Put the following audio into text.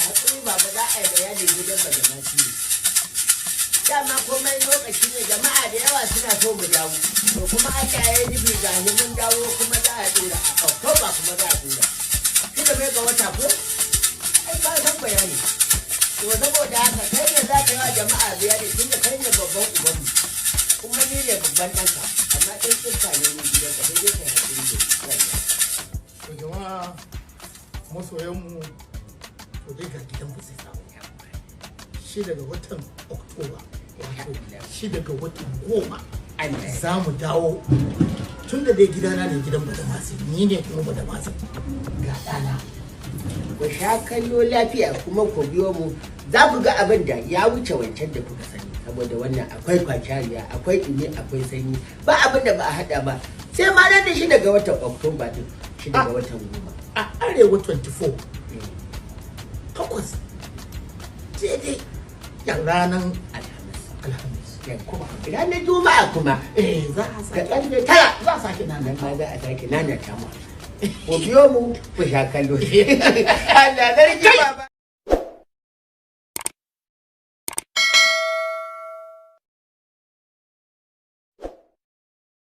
haƙuri baba za a yi bayani gidan majalisi ne. Dama komai lokaci ne jama'a da yawa suna so mu dawo. To kuma Allah ya yi nufi ga mun dawo kuma za a dora a Oktoba kuma za a dora. Kida mai ga wata ko? Ai ba san bayani. To saboda haka kai ne za ka yi wa jama'a bayani tunda kai ne babban ubanmu. Kuma ni ne babban ɗanka. Amma ɗan tsirka ne ni gidan ka sai dai ka haƙuri da rayuwa. To jama'a masoyanmu to dai ga gidan ku sai samu. Shi daga watan Oktoba. Shi daga watan 10 za mu dawo tun da dai gidana ne gidan Badamasi ni ne kuma Badamasi ga ɗana. Ku sha kallo lafiya kuma ku biyo mu za ku ga abin da ya wuce wancan da kuka sani saboda wannan akwai kwakiyariya akwai ɗumi akwai sanyi ba abin da ba a haɗa ba sai ma da shi daga watan Oktoba din shi daga watan 10 a arewa 24 takwas sai dai ranar alhamis kuma ranar juma'a kuma za a sake ƙarfe 9 za a sake nan ma za a sake nana ta mu ku biyo mu ku sha kallo Allah sarki baba